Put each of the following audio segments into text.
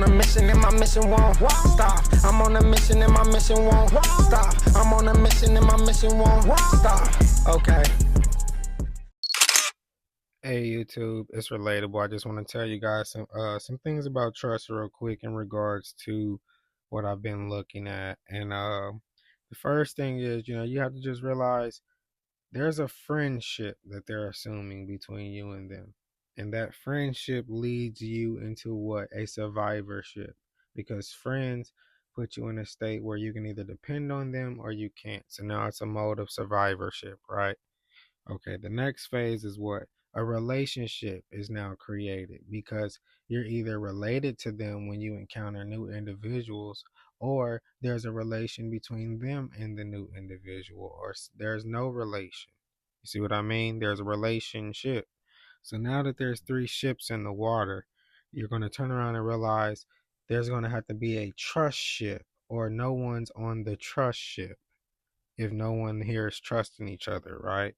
on a mission and my mission won't stop. I'm on a mission and my mission won't stop. I'm on a mission and my mission won't stop. Okay. Hey YouTube, it's relatable. I just want to tell you guys some things about trust real quick in regards to what I've been looking at. And the first thing is, you have to just realize there's a friendship that they're assuming between you and them. And that friendship leads you into what? A survivorship. Because friends put you in a state where you can either depend on them or you can't. So now it's a mode of survivorship, right? Okay, the next phase is what? A relationship is now created because you're either related to them when you encounter new individuals, or there's a relation between them and the new individual, or there's no relation. You see what I mean? There's a relationship. So now that there's three ships in the water, you're going to turn around and realize there's going to have to be a trust ship, or no one's on the trust ship if no one here is trusting each other, right?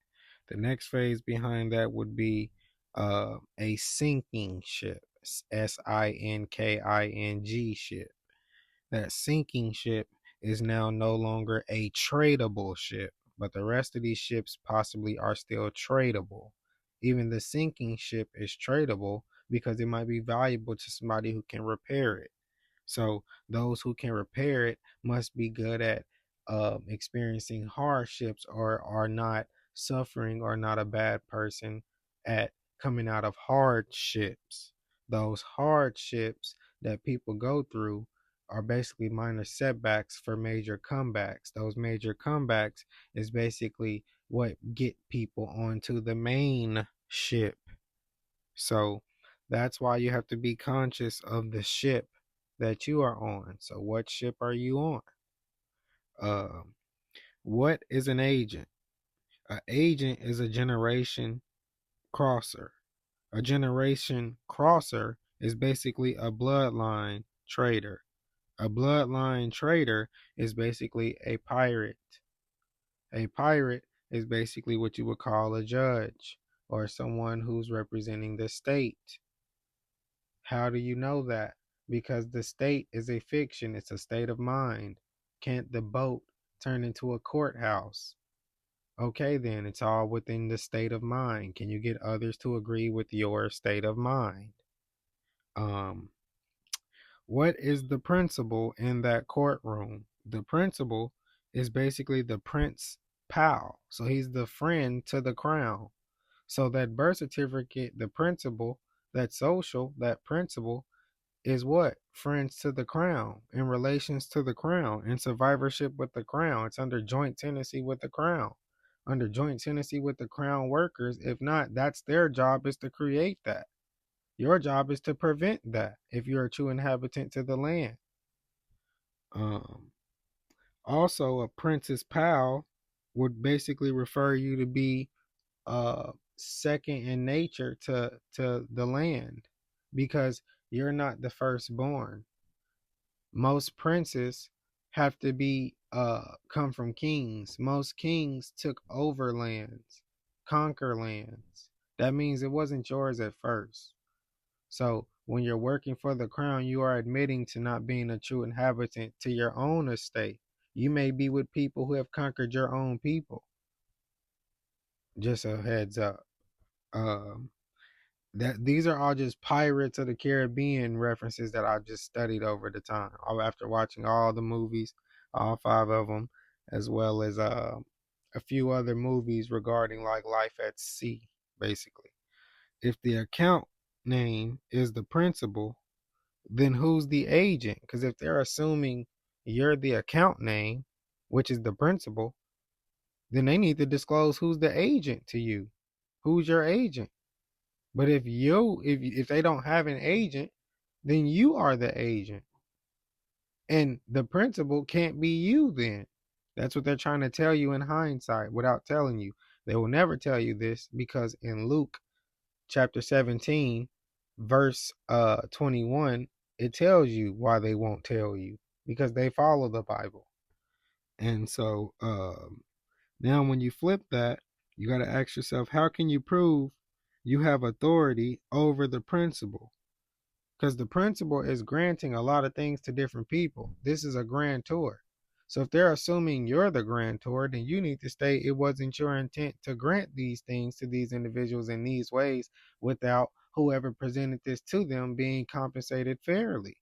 The next phase behind that would be a sinking ship, SINKING ship. That sinking ship is now no longer a tradable ship, but the rest of these ships possibly are still tradable. Even the sinking ship is tradable because it might be valuable to somebody who can repair it. So those who can repair it must be good at experiencing hardships, or are not suffering, or not a bad person at coming out of hardships. Those hardships that people go through are basically minor setbacks for major comebacks. Those major comebacks is basically what get people onto the main ship. So that's why you have to be conscious of the ship that you are on. So what ship are you on? What is an agent? An agent is a generation crosser. A generation crosser is basically a bloodline trader. A bloodline trader is basically a pirate. A pirate is basically what you would call a judge, or someone who's representing the state. How do you know that? Because the state is a fiction, it's a state of mind. Can't the boat turn into a courthouse? Okay, then it's all within the state of mind. Can you get others to agree with your state of mind? What is the principal in that courtroom? The principal is basically the prince pal. So he's the friend to the crown. So that birth certificate, the principal, that social, that principal is what? Friends to the crown, in relations to the crown, in survivorship with the crown. It's under joint tenancy with the crown, under joint tenancy with the crown workers. If not, that's their job, is to create that. Your job is to prevent that if you're a true inhabitant to the land. Also, a prince's pal would basically refer you to be second in nature to the land, because you're not the firstborn. Most princes have to be come from kings. Most kings took over lands, conquer lands. That means it wasn't yours at first. So when you're working for the crown, you are admitting to not being a true inhabitant to your own estate. You may be with people who have conquered your own people. Just a heads up. That these are all just Pirates of the Caribbean references that I've just studied over the time. After watching all the movies, all five of them, as well as a few other movies regarding like life at sea, basically. If the account name is the principal, then who's the agent? Because if they're assuming you're the account name, which is the principal, then they need to disclose who's the agent to you. Who's your agent? But if they don't have an agent, then you are the agent. And the principal can't be you then. That's what they're trying to tell you in hindsight without telling you. They will never tell you this, because in Luke chapter 17, verse 21, it tells you why they won't tell you, because they follow the Bible. And so now when you flip that, you got to ask yourself, how can you prove you have authority over the principal? because the principal is granting a lot of things to different people. This is a grantor. So if they're assuming you're the grantor, then you need to state it wasn't your intent to grant these things to these individuals in these ways without whoever presented this to them being compensated fairly.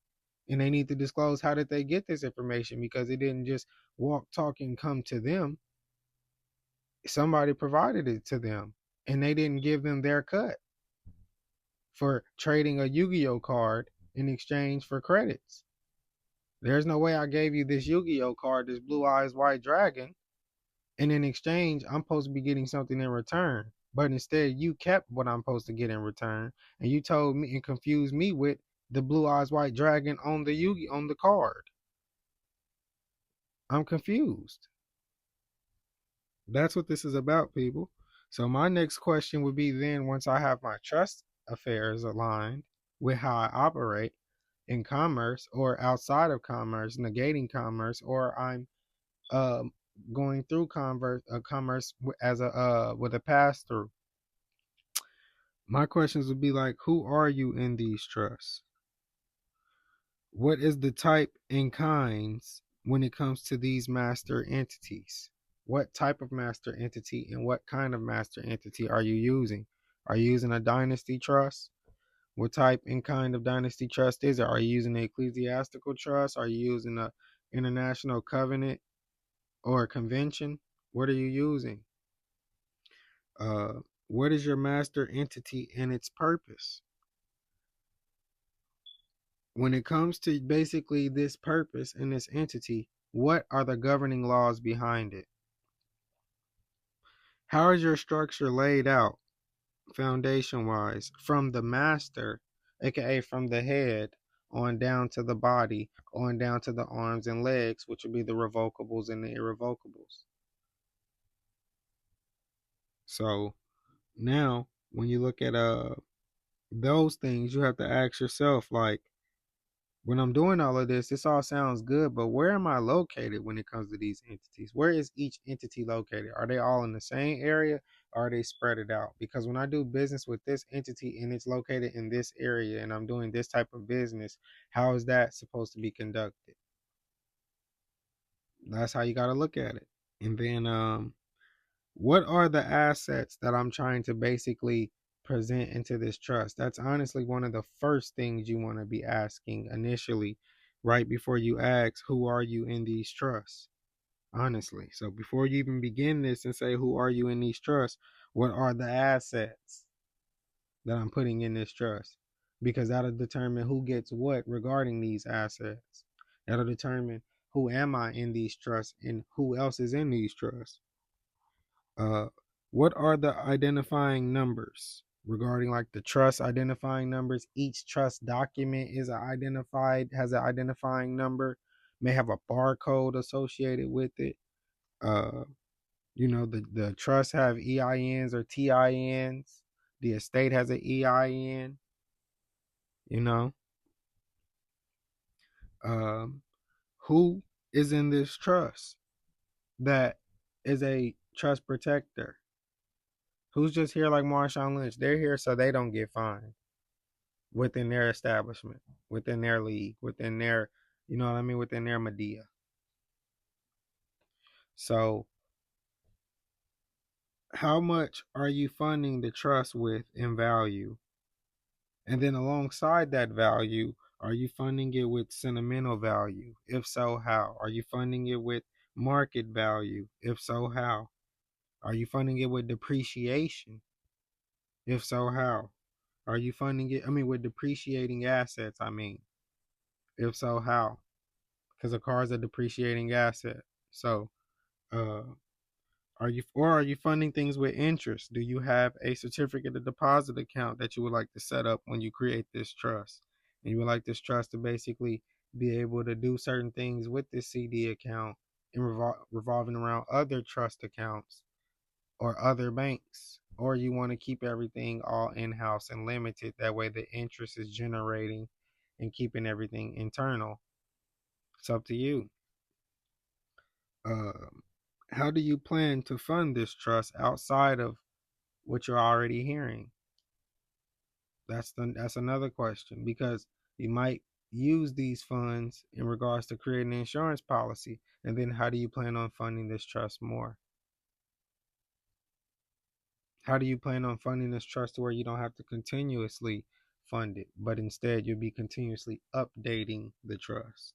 And they need to disclose how did they get this information, because it didn't just walk, talk, and come to them. Somebody provided it to them and they didn't give them their cut for trading a Yu-Gi-Oh card in exchange for credits. There's no way I gave you this Yu-Gi-Oh card, this Blue Eyes White Dragon, and in exchange I'm supposed to be getting something in return. But instead you kept what I'm supposed to get in return, and you told me and confused me with the Blue Eyes White Dragon on the Yu-Gi on the card. I'm confused. That's what this is about, people. So my next question would be, then once I have my trust affairs aligned with how I operate in commerce or outside of commerce, negating commerce, or I'm uh, going through commerce as a with a pass through. My questions would be like, who are you in these trusts? What is the type and kinds when it comes to these master entities? What type of master entity and what kind of master entity are you using? Are you using a dynasty trust? What type and kind of dynasty trust is it? Are you using an ecclesiastical trust? Are you using a international covenant or a convention? What are you using? What is your master entity and its purpose? When it comes to basically this purpose and this entity, what are the governing laws behind it? How is your structure laid out foundation wise from the master, aka from the head on down to the body, on down to the arms and legs, which would be the revocables and the irrevocables? So now when you look at those things, you have to ask yourself, like, when I'm doing all of this all sounds good, but where am I located when it comes to these entities? Where is each entity located? Are they all in the same area, or are they spread it out? Because when I do business with this entity and it's located in this area and I'm doing this type of business, how is that supposed to be conducted? That's how you got to look at it. And then what are the assets that I'm trying to basically present into this trust? That's honestly one of the first things you want to be asking initially, right before you ask, who are you in these trusts? Honestly. So before you even begin this and say, who are you in these trusts? What are the assets that I'm putting in this trust? Because that'll determine who gets what regarding these assets. That'll determine who am I in these trusts and who else is in these trusts. uh what are the identifying numbers regarding like the trust identifying numbers? Each trust document is has an identifying number, may have a barcode associated with it. uh the trust have EINs or TINs. The estate has an EIN. you know um who is in this trust that is a trust protector? Who's just here like Marshawn Lynch? They're here so they don't get fined within their establishment, within their league, within their, you know what I mean, within their Medea. So, how much are you funding the trust with in value? And then alongside that value, are you funding it with sentimental value? If so, how? Are you funding it with market value? If so, how? Are you funding it with depreciation? If so, how? Are you funding it, I mean, with depreciating assets, I mean? If so, how? Because a car is a depreciating asset. So, uh, are you funding things with interest? Do you have a certificate of deposit account that you would like to set up when you create this trust? And you would like this trust to basically be able to do certain things with this CD account and revolving around other trust accounts or other banks, or you want to keep everything all in-house and limited, that way the interest is generating and keeping everything internal. It's up to you. um, how do you plan to fund this trust outside of what you're already hearing? That's another question, because You might use these funds in regards to creating an insurance policy. And then how do you plan on funding this trust more? How do you plan on funding this trust to where you don't have to continuously fund it, but instead you'll be continuously updating the trust,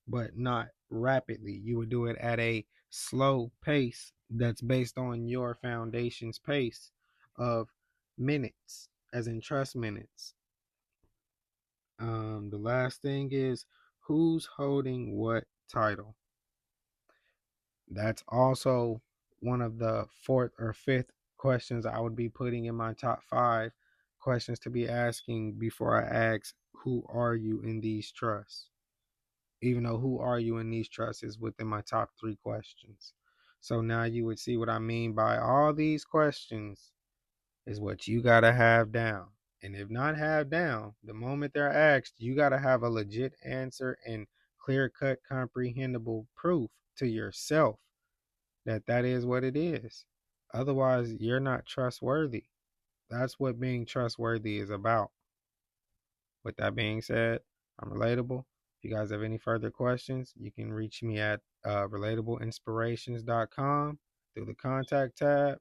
but not rapidly? You would do it at a slow pace that's based on your foundation's pace of minutes, as in trust minutes. The last thing is, who's holding what title? That's also one of the fourth or fifth questions I would be putting in my top 5 questions to be asking before I ask, who are you in these trusts? Even though who are you in these trusts is within my top 3 questions. So now you would see what I mean by all these questions is what you got to have down. And if not have down, the moment they're asked, you got to have a legit answer and clear-cut, comprehensible proof to yourself that that is what it is. Otherwise, you're not trustworthy. That's what being trustworthy is about. With that being said, I'm relatable. If you guys have any further questions, you can reach me at relatableinspirations.com through the contact tab.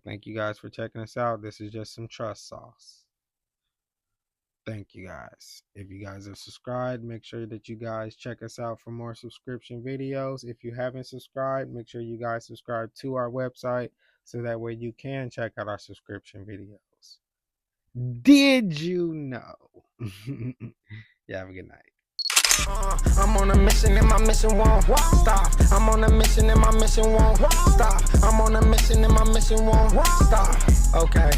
Thank you guys for checking us out. This is just some trust sauce. Thank you guys. If you guys have subscribed, make sure that you guys check us out for more subscription videos. If you haven't subscribed, make sure you guys subscribe to our website so that way you can check out our subscription videos. Did you know? Yeah, have a good night. I'm on a mission and my mission won't stop. I'm on a mission and my mission won't stop. I'm on a mission and my mission won't stop. Okay.